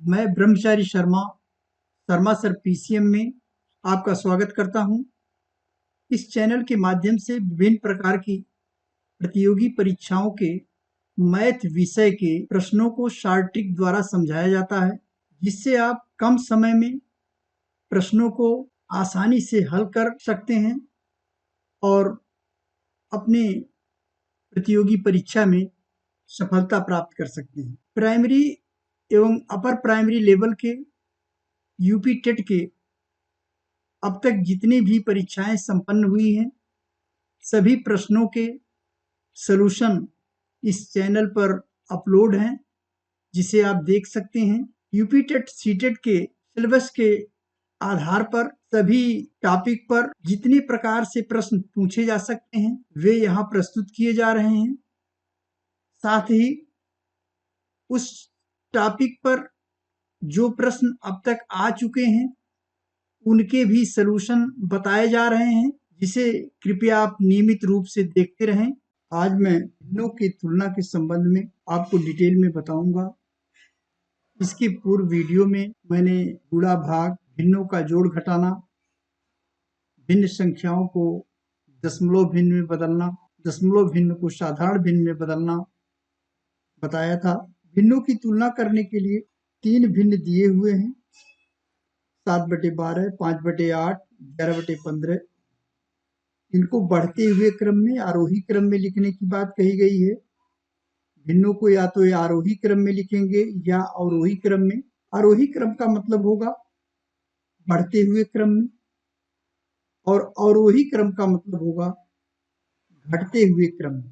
मैं ब्रह्मचारी Sharma Sharma sir PCM में आपका स्वागत करता हूं। इस चैनल के माध्यम से विभिन्न प्रकार की प्रतियोगी परीक्षाओं के मैथ विषय के प्रश्नों को शॉर्ट ट्रिक द्वारा समझाया जाता है, जिससे आप कम समय में प्रश्नों को आसानी से हल कर सकते हैं और अपने प्रतियोगी परीक्षा में सफलता प्राप्त कर सकते हैं। प्राइमरी एवं अपर प्राइमरी लेवल के यूपी टेट के अब तक जितनी भी परीक्षाएं संपन्न हुई हैं, सभी प्रश्नों के सलूशन इस चैनल पर अपलोड हैं, जिसे आप देख सकते हैं। यूपी टेट सीटेट के सिलेबस के आधार पर सभी टॉपिक पर जितनी प्रकार से प्रश्न पूछे जा सकते हैं, वे यहाँ प्रस्तुत किए जा रहे हैं। साथ ही उस टॉपिक पर जो प्रश्न अब तक आ चुके हैं, उनके भी सलूशन बताए जा रहे हैं, जिसे कृपया आप नियमित रूप से देखते रहें। आज मैं भिन्नों की तुलना के संबंध में आपको डिटेल में बताऊंगा। इसके पूर्व वीडियो में मैंने गुणा भाग, भिन्नों का जोड़ घटाना, भिन्न संख्याओं को दशमलव भिन्न में बदलना, दशमलव भिन्न को साधारण भिन्न में बदलना बताया था। भिन्नों की तुलना करने के लिए 3 भिन्न दिए हुए हैं: 7/12, 5/8, 11/15। इनको बढ़ते हुए क्रम में, आरोही क्रम में लिखने की बात कही गई है। भिन्नों को या तो आरोही क्रम में लिखेंगे या अवरोही क्रम में। आरोही क्रम का मतलब होगा बढ़ते हुए क्रम में, और अवरोही क्रम का मतलब होगा घटते हुए क्रम में।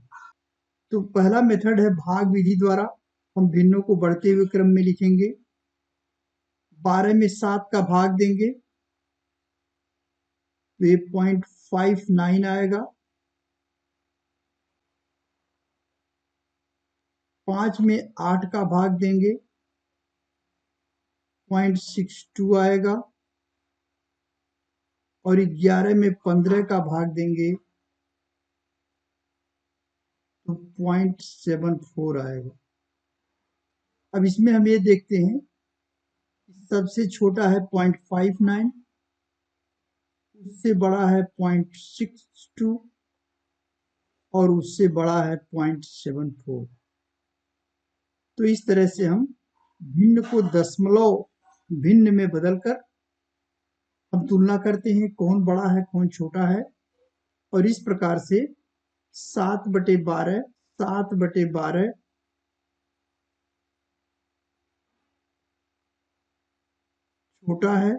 तो पहला मेथड है भाग विधि द्वारा। हम भिन्नों को बढ़ते हुए क्रम में लिखेंगे। 12 में 7 का भाग देंगे तो ये 0.59 आएगा। 5 में 8 का भाग देंगे 0.62 आएगा, और 11 में 15 का भाग देंगे तो 0.74 आएगा। अब इसमें हम ये देखते हैं, सबसे छोटा है 0.59, उससे बड़ा है 0.62, और उससे बड़ा है 0.74। तो इस तरह से हम भिन्न को दशमलव भिन्न में बदलकर हम तुलना करते हैं, कौन बड़ा है कौन छोटा है। और इस प्रकार से 7/12, 7/12 छोटा है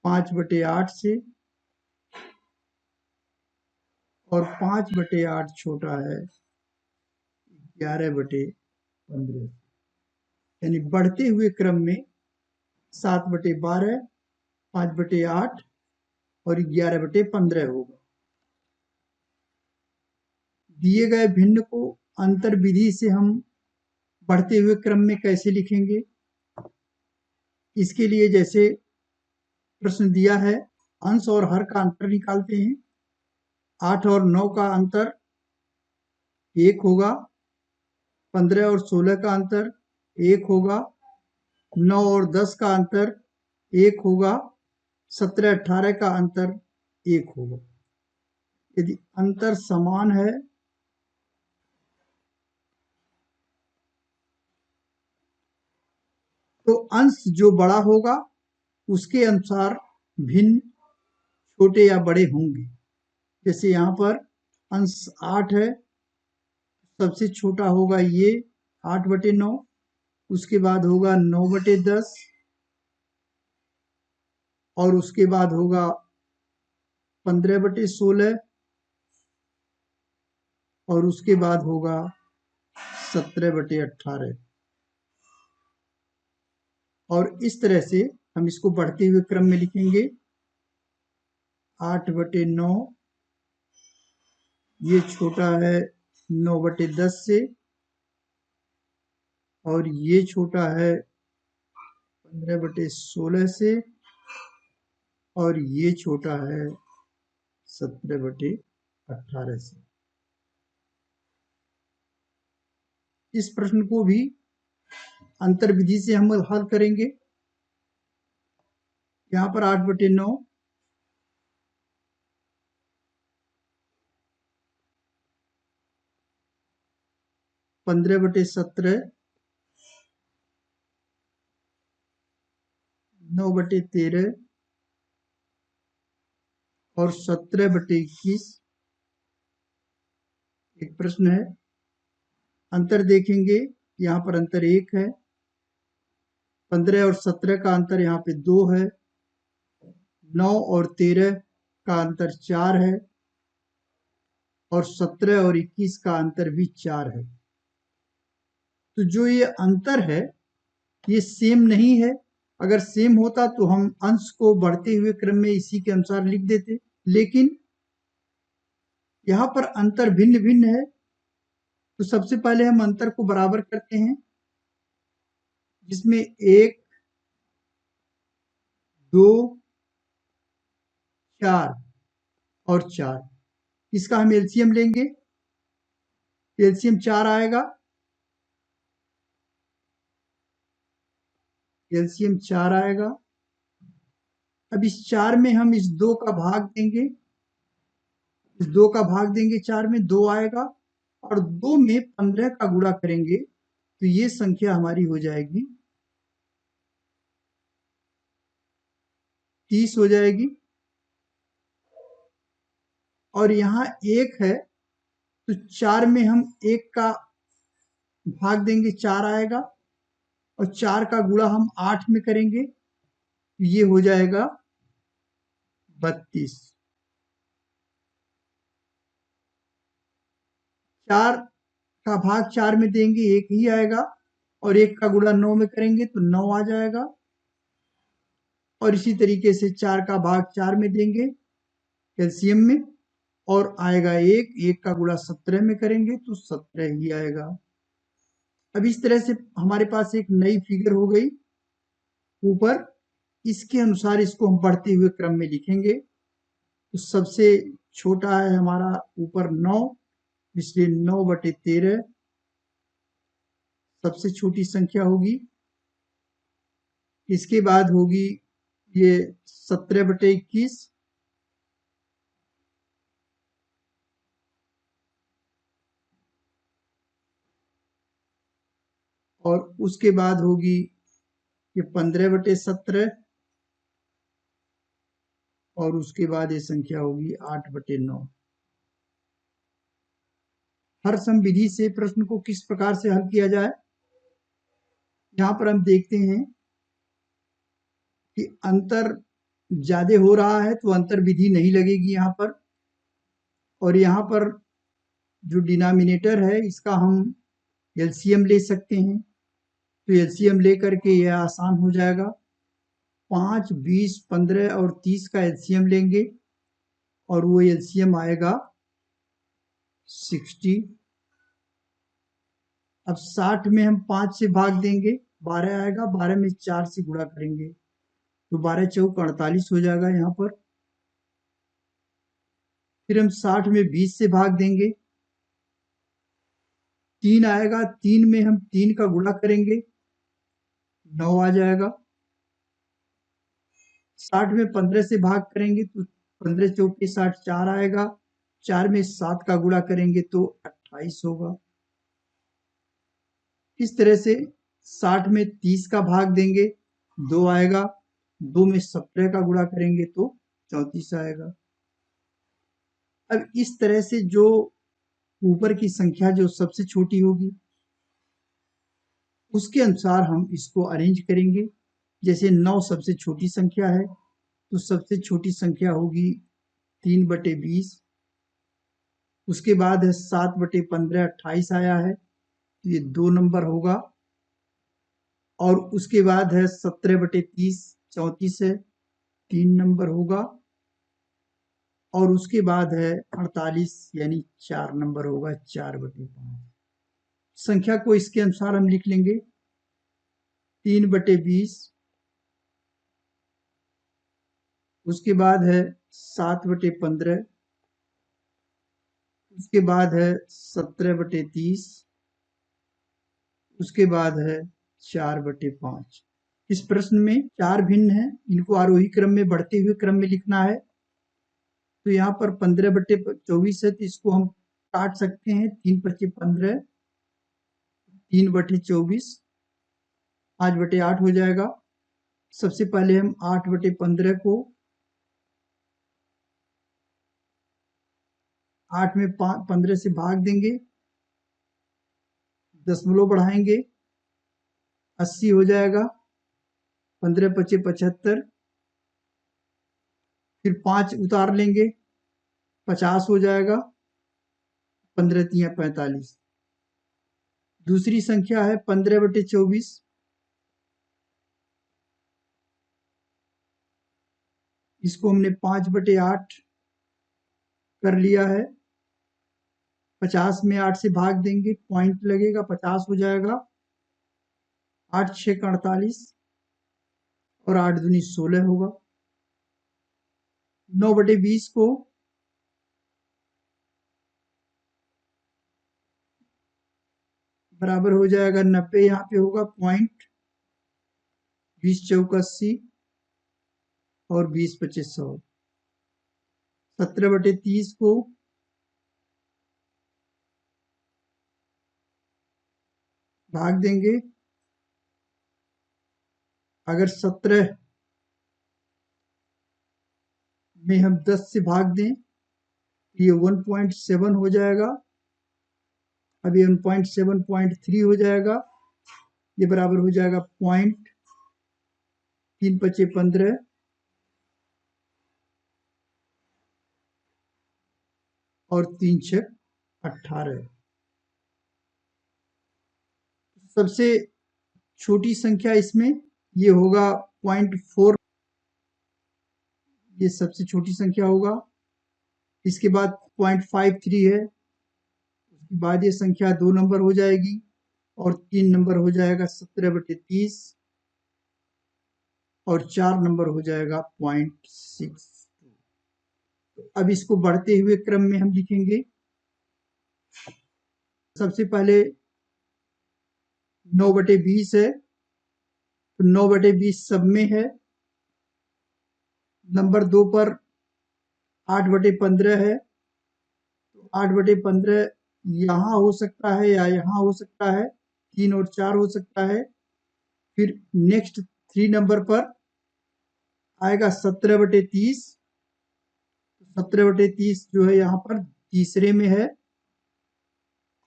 5/8 से, और 5/8 छोटा है 11/15। यानी बढ़ते हुए क्रम में 7/12, 5/8 और 11/15 होगा। दिए गए भिन्न को अंतर विधि से हम बढ़ते हुए क्रम में कैसे लिखेंगे? इसके लिए जैसे प्रश्न दिया है, अंश और हर का अंतर निकालते हैं। 8 और 9 का अंतर 1 होगा, 15 और 16 का अंतर 1 होगा, 9 और 10 का अंतर 1 होगा, 17-18 का अंतर 1 होगा। यदि अंतर समान है तो अंश जो बड़ा होगा उसके अनुसार भिन्न छोटे या बड़े होंगे। जैसे यहाँ पर अंश 8 है, सबसे छोटा होगा ये 8/9, उसके बाद होगा 9/10, और उसके बाद होगा 15/16, और उसके बाद होगा 17/18। और इस तरह से हम इसको बढ़ते हुए क्रम में लिखेंगे। 8/9 ये छोटा है 9/10 से, और ये छोटा है 15/16 से, और ये छोटा है 17/18 से। इस प्रश्न को भी अंतर विधि से हम हल करेंगे। यहाँ पर 8/9, 15/17, 9/13 और 17/21। एक प्रश्न है, अंतर देखेंगे। यहाँ पर अंतर 1 है, 15 और 17 का अंतर यहाँ पे 2 है, 9 और 13 का अंतर 4 है और 17 और 21 का अंतर भी 4 है। तो जो ये अंतर है ये सेम नहीं है। अगर सेम होता तो हम अंश को बढ़ते हुए क्रम में इसी के अनुसार लिख देते, लेकिन यहाँ पर अंतर भिन्न भिन्न है। तो सबसे पहले हम अंतर को बराबर करते हैं, जिसमें 1, 2, 4 और 4, इसका हम एलसीएम लेंगे। एलसीएम 4 आएगा, एलसीएम 4 आएगा। अब इस 4 में हम इस 2 का भाग देंगे, इस 2 का भाग देंगे 4 में, 2 आएगा और 2 में 15 का गुणा करेंगे तो ये संख्या हमारी हो जाएगी 30 हो जाएगी। और यहाँ 1 है तो 4 में हम 1 का भाग देंगे, 4 आएगा और 4 का गुणा हम 8 में करेंगे तो ये हो जाएगा 32। 4 का भाग 4 में देंगे, 1 ही आएगा और 1 का गुणा 9 में करेंगे तो 9 आ जाएगा। और इसी तरीके से 4 का भाग 4 में देंगे कैल्शियम में और आएगा 1, 1 का गुणा 17 में करेंगे तो 17 ही आएगा। अब इस तरह से हमारे पास एक नई फिगर हो गई ऊपर। इसके अनुसार इसको हम बढ़ते हुए क्रम में लिखेंगे। तो सबसे छोटा है हमारा ऊपर 9, इसलिए 9/13 सबसे छोटी संख्या होगी। इसके बाद होगी ये 17/21, और उसके बाद होगी ये 15/17 और उसके बाद ये संख्या होगी 8/9। हर सम विधि से प्रश्न को किस प्रकार से हल किया जाए, यहाँ पर हम देखते हैं कि अंतर ज्यादा हो रहा है तो अंतर विधि नहीं लगेगी यहाँ पर। और यहाँ पर जो डिनोमिनेटर है इसका हम एलसीएम ले सकते हैं। तो एलसीएम लेकर के यह आसान हो जाएगा। 5, 20, 15 और 30 का एलसीएम लेंगे और वो एलसीएम आएगा 60। अब 60 में हम 5 से भाग देंगे, 12 आएगा, 12 में 4 से गुणा करेंगे तो 12 चौक 48 हो जाएगा यहाँ पर। फिर हम 60 में 20 से भाग देंगे, 3 आएगा, 3 में हम 3 का गुणा करेंगे, 9 आ जाएगा। 60 में 15 से भाग करेंगे तो 15 चौके 60, 4 आएगा, 4 में 7 का गुणा करेंगे तो 28 होगा। इस तरह से 60 में 30 का भाग देंगे, 2 आएगा, 2 में 17 का गुणा करेंगे तो 34 आएगा। अब इस तरह से जो ऊपर की संख्या जो सबसे छोटी होगी उसके अनुसार हम इसको अरेंज करेंगे। जैसे 9 सबसे छोटी संख्या है तो सबसे छोटी संख्या होगी 3/20। उसके बाद है 7/15, 28 आया है तो ये 2 नंबर होगा। और उसके बाद है 17/30, 34 है, 3 नंबर होगा। और उसके बाद है 48 यानी 4 नंबर होगा, 4/5। संख्या को इसके अनुसार हम लिख लेंगे। 3/20, उसके बाद है 7/15, उसके बाद है 17/30, उसके बाद है 4/5। इस प्रश्न में 4 भिन्न हैं, इनको आरोही क्रम में बढ़ते हुए क्रम में लिखना है। तो यहाँ पर 15/24 है, तो इसको हम काट सकते हैं। 3/15, 3/24, 5/8 हो जाएगा। सबसे पहले हम 8/15 को 8 में 15 से भाग देंगे, दशमलव बढ़ाएंगे, 80 हो जाएगा। 15×5 = 75, फिर 5 उतार लेंगे, 50 हो जाएगा। 15×3 = 45। दूसरी संख्या है 15/24, इसको हमने 5/8 कर लिया है। 50 में 8 से भाग देंगे, पॉइंट लगेगा, 50 हो जाएगा। 8×6 = 48 और 8×2 = 16 होगा। 9/20 को बराबर हो जाएगा 90, यहाँ पे होगा पॉइंट। 20×4 = 80 और 20×25 = 100। 17/30 को भाग देंगे। अगर 17 में हम 10 से भाग दें, ये 1.7 हो जाएगा। अब ये 1.7.3 हो जाएगा। ये बराबर हो जाएगा पॉइंट। 3×5 = 15 और 3×6 = 18। सबसे छोटी संख्या इसमें ये होगा 0.4, ये सबसे छोटी संख्या होगा। इसके बाद 0.53 है, उसके बाद ये संख्या 2 नंबर हो जाएगी और 3 नंबर हो जाएगा 17/30 और 4 नंबर हो जाएगा 0.62। अब इसको बढ़ते हुए क्रम में हम लिखेंगे। सबसे पहले 9/20 है, तो 9/20 सब में है। नंबर 2 पर 8/15 है, तो 8/15 यहाँ हो सकता है या यहाँ हो सकता है, 3 और 4 हो सकता है। फिर नेक्स्ट 3 नंबर पर आएगा 17/30, 17/30 जो है यहाँ पर तीसरे में है।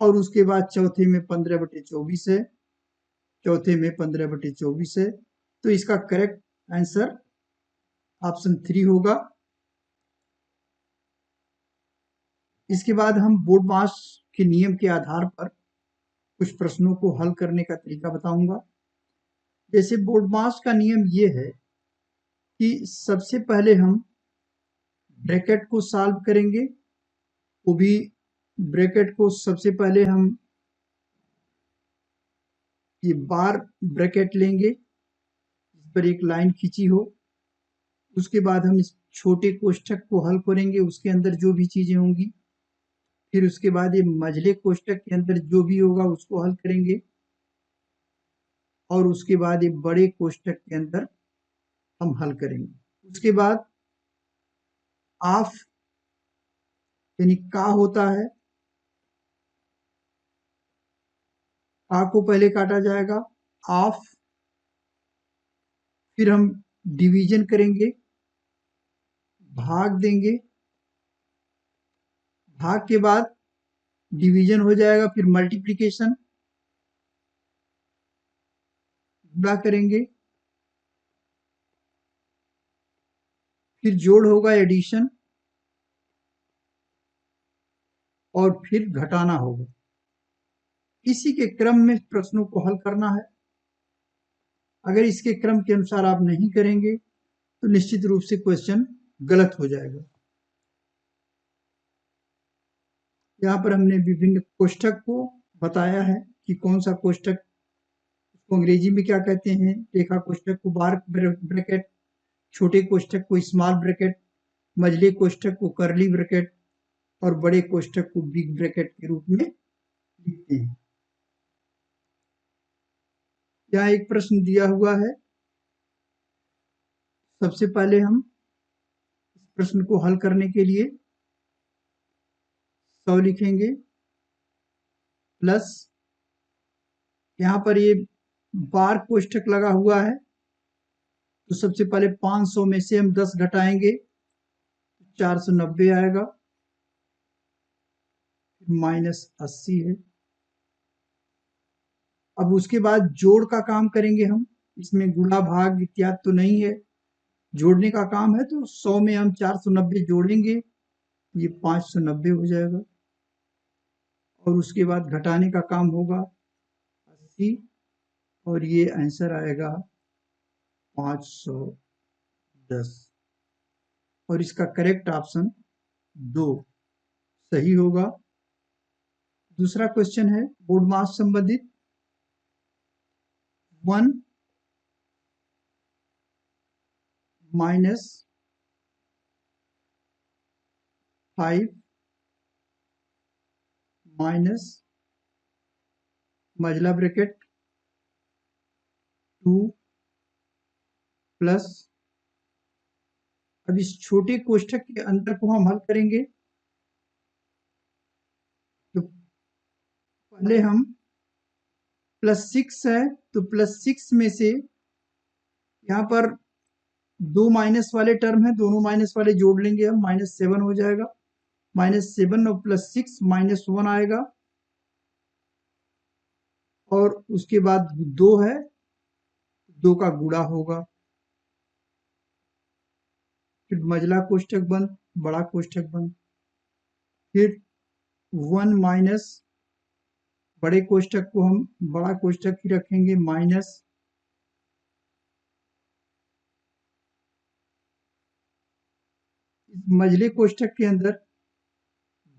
और उसके बाद चौथे में 15/24 है, चौथे में 15/24 है। तो इसका करेक्ट आंसर ऑप्शन 3 होगा। इसके बाद हम बोर्ड मास के नियम के आधार पर कुछ प्रश्नों को हल करने का तरीका बताऊंगा। जैसे बोर्ड मास का नियम ये है कि सबसे पहले हम ब्रैकेट को सॉल्व करेंगे, वो भी ब्रैकेट को सबसे पहले हम ये बार ब्रैकेट लेंगे, इस पर एक लाइन खींची हो। उसके बाद हम इस छोटे कोष्ठक को हल करेंगे, उसके अंदर जो भी चीजें होंगी। फिर उसके बाद ये मझले कोष्ठक के अंदर जो भी होगा उसको हल करेंगे और उसके बाद ये बड़े कोष्ठक के अंदर हम हल करेंगे। उसके बाद ऑफ यानी का होता है, का को पहले काटा जाएगा, ऑफ, फिर हम डिवीजन करेंगे, भाग देंगे, भाग के बाद डिवीजन हो जाएगा, फिर मल्टीप्लिकेशन, गुणा करेंगे, फिर जोड़ होगा, एडिशन, और फिर घटाना होगा। इसी के क्रम में प्रश्नों को हल करना है। अगर इसके क्रम के अनुसार आप नहीं करेंगे तो निश्चित रूप से क्वेश्चन गलत हो जाएगा। यहाँ पर हमने विभिन्न कोष्ठक को बताया है कि कौन सा कोष्ठक, उसको अंग्रेजी में क्या कहते हैं। रेखा कोष्ठक को बार ब्रैकेट, छोटे कोष्ठक को स्मॉल ब्रैकेट, मझले कोष्ठक को कर्ली ब्रैकेट और बड़े कोष्ठक को बिग ब्रैकेट के रूप में लिखते हैं। यहाँ एक प्रश्न दिया हुआ है। सबसे पहले हम इस प्रश्न को हल करने के लिए 100 लिखेंगे प्लस यहाँ पर ये बार कोष्ठक लगा हुआ है, तो सबसे पहले 500 में से हम 10 घटाएंगे, 490 आएगा, -80 है। अब उसके बाद जोड़ का काम करेंगे हम, इसमें गुणा भाग इत्यादि तो नहीं है, जोड़ने का काम है, तो 100 में हम 490 जोड़ेंगे, ये 590 हो जाएगा। और उसके बाद घटाने का काम होगा 80, और ये आंसर आएगा 510, और इसका करेक्ट ऑप्शन 2 सही होगा। दूसरा क्वेश्चन है बोर्ड मास संबंधित। 1 - 5 माइनस मजला ब्रैकेट 2 प्लस, अब इस छोटे कोष्ठक के अंतर को हम हल करेंगे, तो पहले हम +6 है, तो +6 में से यहाँ पर 2 माइनस वाले टर्म है, दोनों माइनस वाले जोड़ लेंगे हम, -7 हो जाएगा, -7 और +6 -1 आएगा, और उसके बाद 2 है, 2 का गुणा होगा, फिर मझला कोष्ठक बंद, बड़ा कोष्ठक बंद, फिर 1 माइनस बड़े कोष्ठक को हम बड़ा कोष्ठक ही रखेंगे, माइनस इस मझले कोष्ठक के अंदर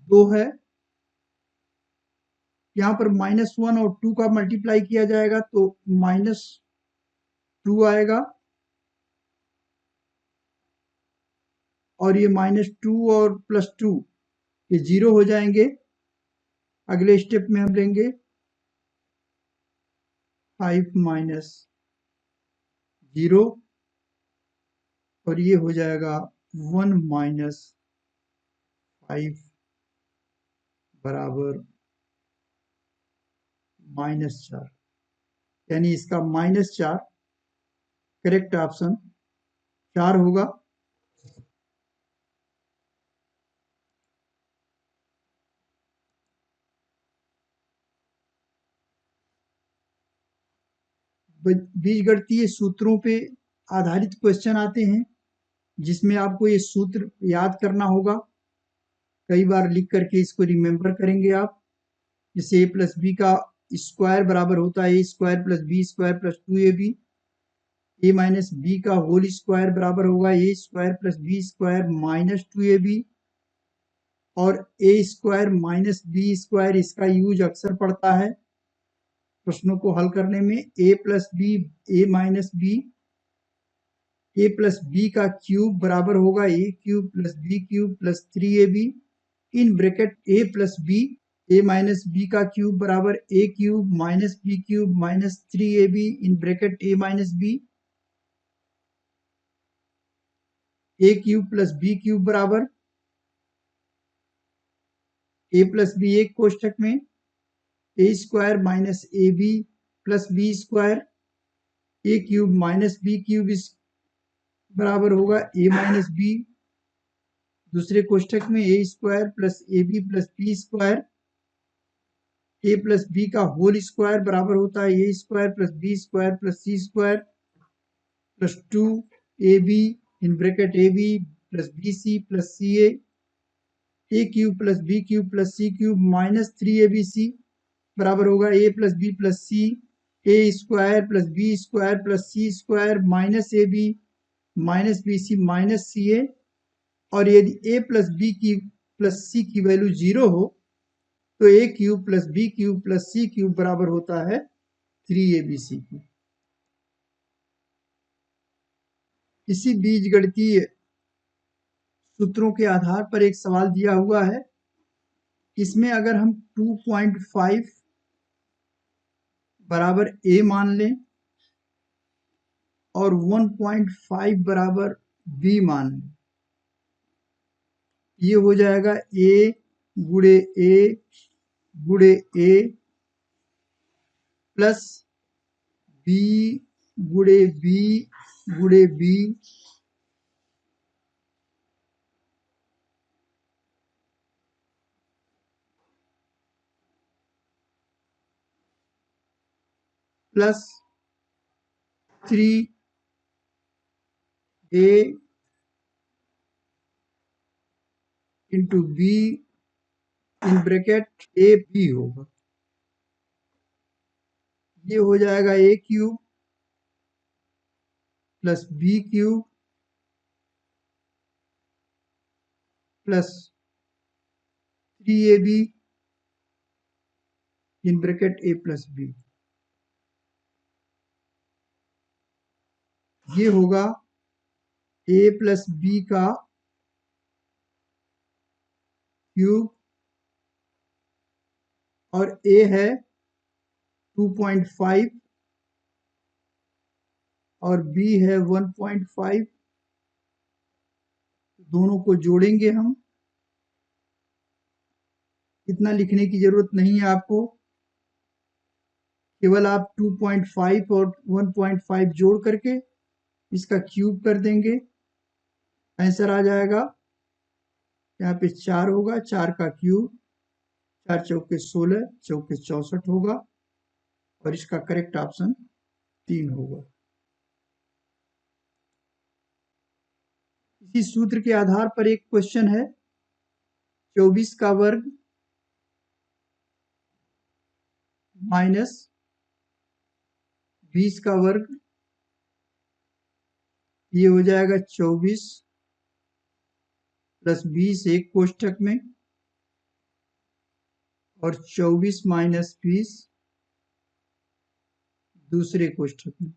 2 है, यहाँ पर -1 और 2 का मल्टीप्लाई किया जाएगा तो -2 आएगा, और ये -2 और +2 ये 0 हो जाएंगे। अगले स्टेप में हम लेंगे 5 - 0, और ये हो जाएगा 1 - 5 बराबर -4, यानी इसका -4 करेक्ट ऑप्शन 4 होगा। बीजगणितीय सूत्रों पे आधारित क्वेश्चन आते हैं, जिसमें आपको ये सूत्र याद करना होगा, कई बार लिख करके इसको रिमेम्बर करेंगे आप। जैसे a प्लस बी का स्क्वायर बराबर होता है a square plus B square plus 2ab, a minus B का होल स्क्वायर बराबर होगा a square plus B square minus 2ab, और a square minus B square इसका यूज अक्सर पड़ता है प्रश्नों को हल करने में। a plus B a minus B, a plus B का क्यूब बराबर होगा a cube plus B cube plus 3ab, in bracket a plus B, a minus B का क्यूब बराबर a cube minus B cube minus 3ab, in bracket a minus B, a cube plus B cube बराबर a plus B एक कोष्ठक में a square minus A B plus B square, a cube minus B cube इस बराबर होगा a minus B, दूसरे कोष्ठक में a square plus A B plus B square, a plus B का होल स्क्वायर बराबर होता है a square plus B square plus C square plus 2ab, in bracket ab plus B C plus C A cube plus B cube plus C cube minus 3abc बराबर होगा a plus B plus C, A square plus B square plus C square minus A B minus B C minus C A, और यदि a plus B की plus C की value 0 हो तो a cube plus B cube plus C cube बराबर होता है 3abc की। इसी बीजगणितीय सूत्रों के आधार पर एक सवाल दिया हुआ है, इसमें अगर हम 2.5 बराबर a मान लें और 1.5 बराबर b मान लें। ये हो जाएगा a गुणे a गुणे a प्लस b गुणे b गुणे b plus 3a into b in bracket a b होगा। ये हो जाएगा a cube plus b cube plus 3ab in bracket a plus b। ये होगा a प्लस b का क्यूब और a है 2.5 और b है 1.5। दोनों को जोड़ेंगे हम। इतना लिखने की जरूरत नहीं है आपको, केवल आप 2.5 और 1.5 जोड़ करके इसका क्यूब कर देंगे, आंसर आ जाएगा। यहाँ पे 4 होगा, 4 का क्यूब 4 चौके 16 चौके 64 होगा और इसका करेक्ट ऑप्शन 3 होगा। इसी सूत्र के आधार पर एक क्वेश्चन है, 24 का वर्ग माइनस 20 का वर्ग, ये हो जाएगा 24 प्लस 20 एक कोष्ठक में और 24 माइनस 20 दूसरे कोष्ठक में।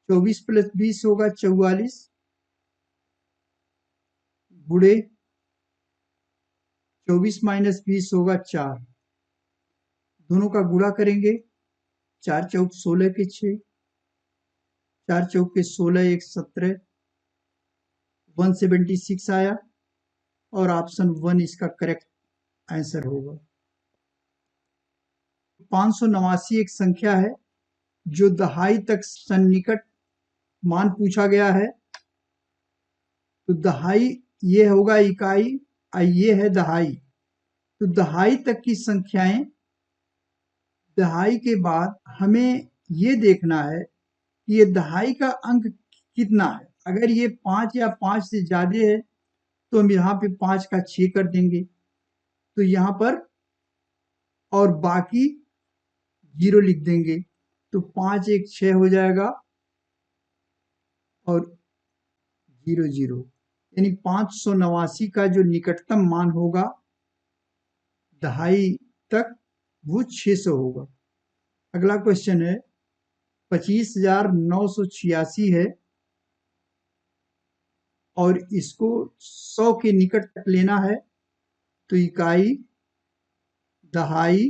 24 प्लस 20 होगा 44 गुणे 24 माइनस 20 होगा 4। दोनों का गुणा करेंगे, 4 चौक 16 के 6, 4 चौक के 16 एक 17, 176 आया और ऑप्शन 1 इसका करेक्ट आंसर होगा। 589 एक संख्या है जो दहाई तक सन्निकट मान पूछा गया है। तो दहाई ये होगा इकाई और ये है दहाई। तो दहाई तक की संख्याएं, दहाई के बाद हमें ये देखना है कि ये दहाई का अंक कितना है। अगर ये 5 या 5 से ज्यादा है तो हम यहाँ पे 5 का 6 कर देंगे, तो यहाँ पर और बाकी 0 लिख देंगे, तो 5 एक 6 हो जाएगा और 0 0, यानी 589 का जो निकटतम मान होगा दहाई तक वो 600 होगा। अगला क्वेश्चन है 25,986 है और इसको 100 के निकट तक लेना है। तो इकाई, दहाई,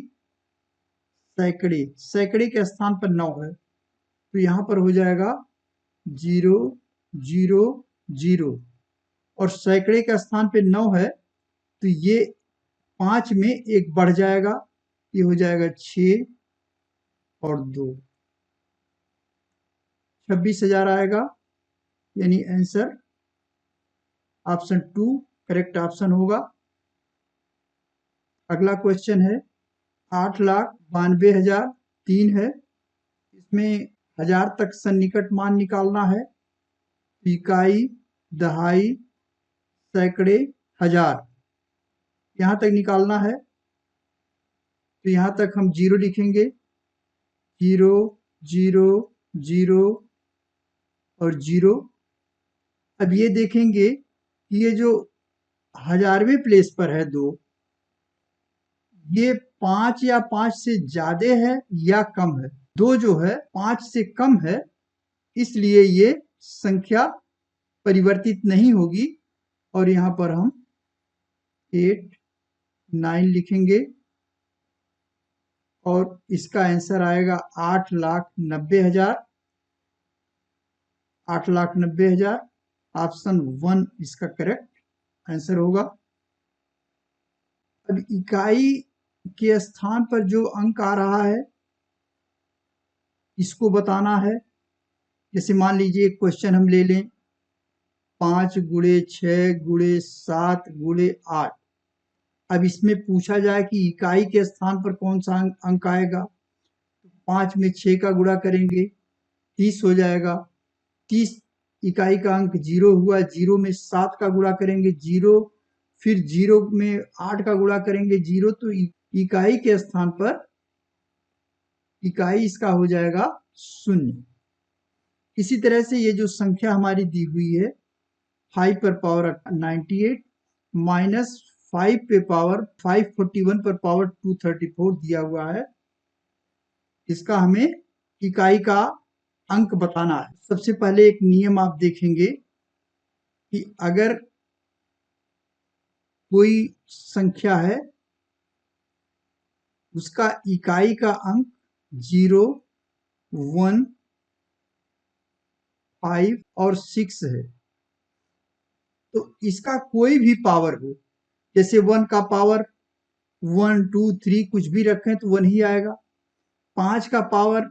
सैकड़े, सैकड़े के स्थान पर 9 है तो यहाँ पर हो जाएगा 0 0 0 और सैकड़े के स्थान पे 9 है तो ये 5 में एक बढ़ जाएगा, ये हो जाएगा 6 और 2, 26,000 आएगा, यानी आंसर ऑप्शन 2 करेक्ट ऑप्शन होगा। अगला क्वेश्चन है 8,92,003 है, इसमें 1000 तक सन्निकट मान निकालना है। इकाई, दहाई, सैकड़े, हजार, यहाँ तक निकालना है। तो यहाँ तक हम 0 लिखेंगे, 0 0 0 और 0। अब ये देखेंगे कि ये जो 1000वें प्लेस पर है 2, ये 5 या 5 से ज्यादा है या कम है। 2 जो है 5 से कम है, इसलिए ये संख्या परिवर्तित नहीं होगी और यहाँ पर हम 8 9 लिखेंगे और इसका आंसर आएगा 8,90,000। 8,90,000। ऑप्शन 1 इसका करेक्ट आंसर होगा। अब इकाई के स्थान पर जो अंक आ रहा है इसको बताना है। जैसे मान लीजिए एक क्वेश्चन हम ले लें, 5 गुणे 6 गुणे 7 गुणे 8। अब इसमें पूछा जाए कि इकाई के स्थान पर कौन सा अंक आएगा। 5 में 6 का गुणा करेंगे 30 हो जाएगा। 30 इकाई का अंक 0 हुआ। 0 में 7 का गुणा करेंगे 0, फिर 0 में 8 का गुणा करेंगे 0। तो इकाई के स्थान पर इकाई इसका हो जाएगा 0। इसी तरह से ये जो संख्या हमारी दी हुई है 5 पर पावर 98 माइनस 5 पे पावर 541 पर पावर 234 दिया हुआ है। इसका हमें इकाई का अंक बताना है। सबसे पहले एक नियम आप देखेंगे कि अगर कोई संख्या है उसका इकाई का अंक 0, 1, 5 और 6 है तो इसका कोई भी पावर हो, जैसे 1 का पावर 1, 2, 3 कुछ भी रखें तो 1 ही आएगा। 5 का पावर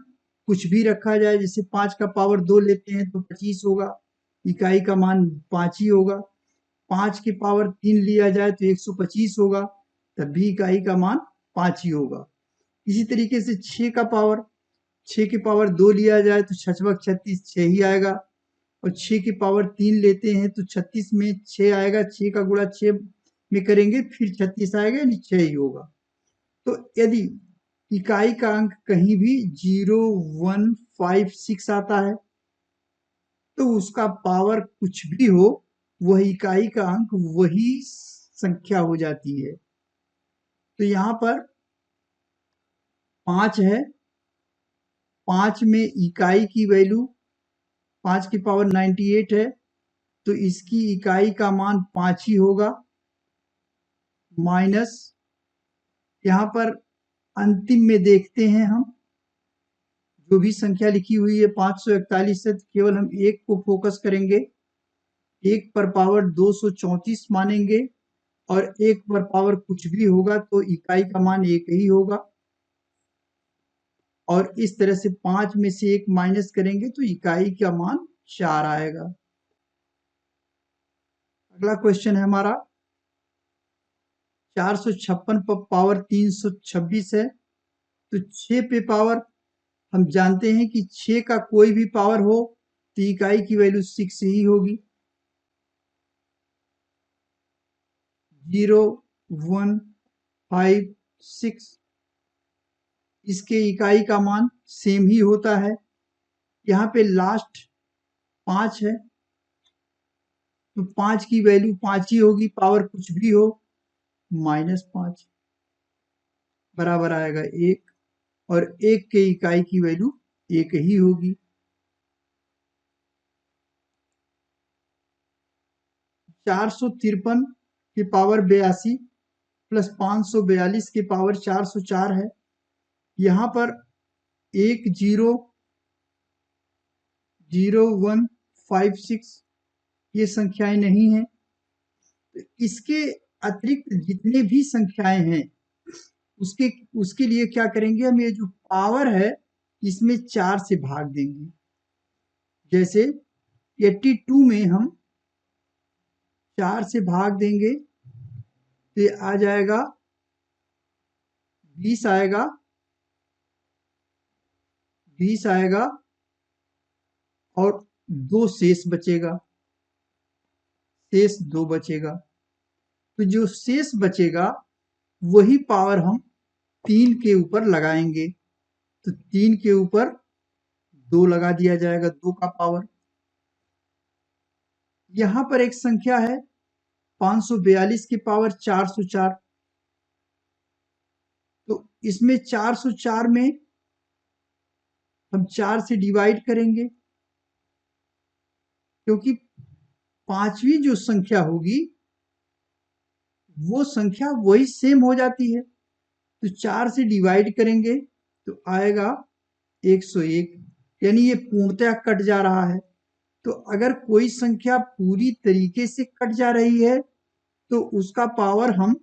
कुछ भी रखा जाए, जैसे 5 का पावर 2 लेते हैं तो 25 होगा, इकाई का मान 5 ही होगा। 5 की पावर 3 लिया जाए तो 125 होगा, तब भी इकाई का मान 5 ही होगा। इसी तरीके से 6 की पावर 2 लिया जाए तो 6 36 6 ही आएगा, और 6 की पावर 3 लेते हैं तो 36 में 6 आएगा, 6 का गुणा 6 में करेंगे फिर 36 आएगा, यानी 6 ही होगा। तो यदि इकाई का अंक कहीं भी 0, 1, 5, 6 आता है तो उसका पावर कुछ भी हो वह इकाई का अंक वही संख्या हो जाती है। तो यहाँ पर 5 है, 5 में इकाई की वैल्यू 5 की पावर 98 है तो इसकी इकाई का मान 5 ही होगा, माइनस यहाँ पर अंतिम में देखते हैं हम जो भी संख्या लिखी हुई है 541 से केवल हम एक को फोकस करेंगे, 1 पर पावर 234 मानेंगे और 1 पर पावर कुछ भी होगा तो इकाई का मान 1 ही होगा, और इस तरह से 5 में से 1 माइनस करेंगे तो इकाई का मान 4 आएगा। अगला क्वेश्चन है हमारा 456 पर पावर 326 है तो 6 पे पावर हम जानते हैं कि 6 का कोई भी पावर हो तो इकाई की वैल्यू 6 ही होगी। 0, 1, 5, 6 इसके इकाई का मान सेम ही होता है। यहाँ पे लास्ट 5 है तो 5 की वैल्यू 5 ही होगी, पावर कुछ भी हो, -5 बराबर आएगा 1, और 1 के इकाई की वैल्यू 1 ही होगी। 453 की पावर 82 प्लस 542 की पावर 404 है। यहाँ पर 1, 0, 0, 1, 5, 6 ये संख्याएं नहीं हैं। तो इसके अतिरिक्त जितने भी संख्याएं हैं उसके लिए क्या करेंगे, हम ये जो पावर है इसमें 4 से भाग देंगे। जैसे 82 में हम 4 से भाग देंगे तो ये आ जाएगा 20 आएगा, 20 आएगा और 2 शेष बचेगा, शेष 2 बचेगा। तो जो शेष बचेगा वही पावर हम 3 के ऊपर लगाएंगे, तो 3 के ऊपर 2 लगा दिया जाएगा, 2 का पावर। यहां पर एक संख्या है 542 की पावर 404, तो इसमें 404 में हम 4 से डिवाइड करेंगे क्योंकि पांचवी जो संख्या होगी वो संख्या वही सेम हो जाती है। तो 4 से डिवाइड करेंगे तो आएगा 101, यानी ये पूर्णतः कट जा रहा है। तो अगर कोई संख्या पूरी तरीके से कट जा रही है तो उसका पावर हम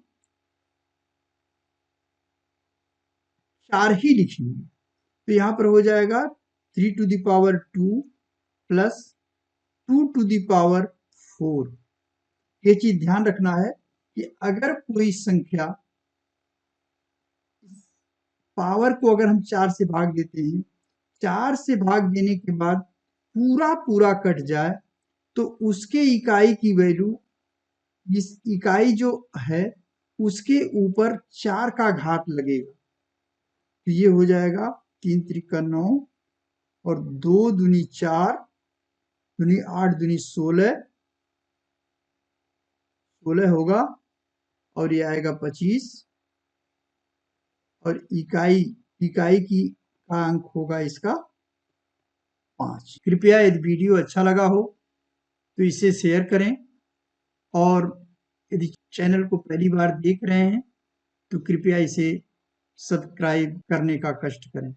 4 ही लिखेंगे। तो यहाँ पर हो जाएगा 3 to the power 2 plus 2 to the power 4। ये चीज ध्यान रखना है कि अगर कोई संख्या पावर को अगर हम 4 से भाग देते हैं, 4 से भाग देने के बाद पूरा पूरा कट जाए तो उसके इकाई की वैल्यू, इस इकाई जो है उसके ऊपर 4 का घात लगेगा। तो ये हो जाएगा 3 त्रिका 9 और 2 दूनी 4 दूनी 8 दूनी 16 होगा और ये आएगा 25 और इकाई का अंक होगा इसका 5। कृपया यदि वीडियो अच्छा लगा हो तो इसे शेयर करें और यदि चैनल को पहली बार देख रहे हैं तो कृपया इसे सब्सक्राइब करने का कष्ट करें।